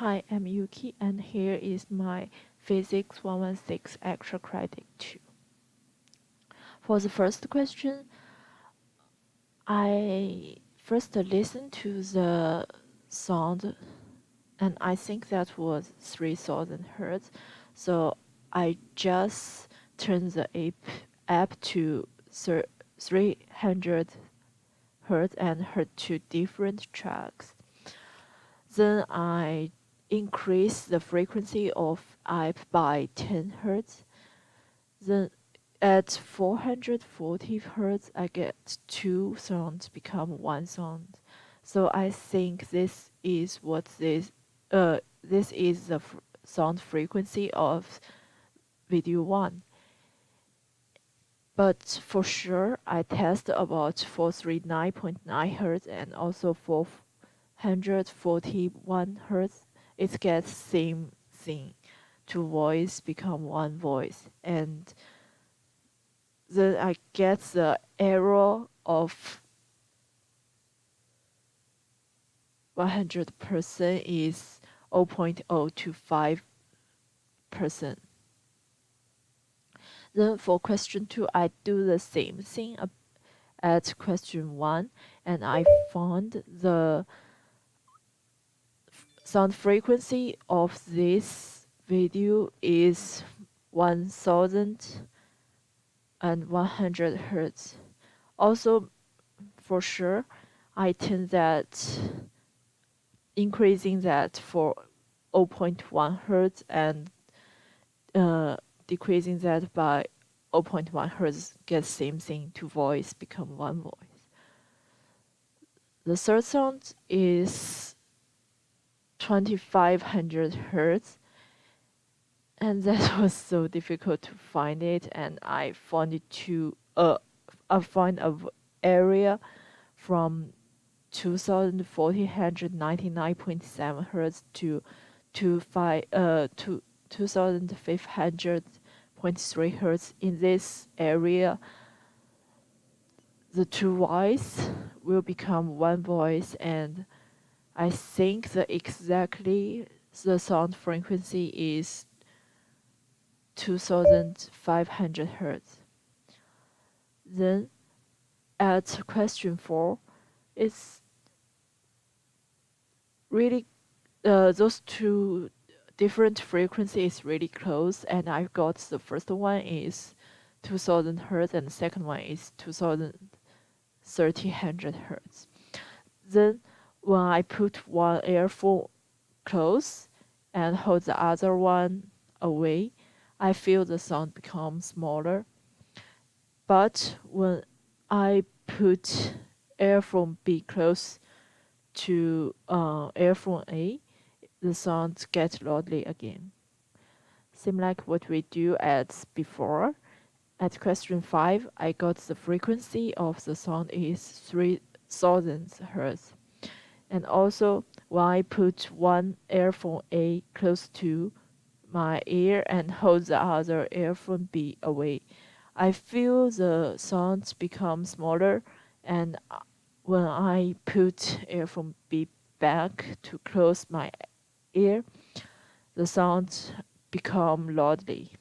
Hi, I'm Yuki, and here is my Physics 116 extra credit 2. For the first question, I first listened to the sound, and I think that was 3000 hertz. So I just turned the app to 300 hertz and heard two different tracks. Then I increase the frequency of app by 10 hertz. Then at 440 hertz, I get two sounds become one sound. So I think this is this is the sound frequency of video one. But for sure, I test about 439.9 hertz and also 441 hertz. It gets same thing. Two voice become one voice, and then I get the error of 100% is 0.025%. Then for question 2, I do the same thing at question 1, and I found the sound frequency of this video is 1100 hertz. Also, for sure, I tend that increasing that for 0.1 hertz and decreasing that by 0.1 hertz gets same thing, two voice become one voice. The third sound is 2500 hertz, and that was so difficult to find it, and I found it to I find a area from 2499.7 hertz to 2500.3 hertz. In this area, the two voice will become one voice, and I think that exactly the sound frequency is 2500 hertz. Then at question 4, it's really those two different frequencies really close, and I got the first one is 2000 hertz and the second one is 2300 hertz. Then when I put one earphone close and hold the other one away, I feel the sound become smaller. But when I put earphone B close to earphone A, the sound gets loudly again. Same like what we do at before. At question 5, I got the frequency of the sound is 3000 hertz. And also, when I put one earphone A close to my ear and hold the other earphone B away, I feel the sound become smaller, and when I put earphone B back to close my ear, the sound become loudly.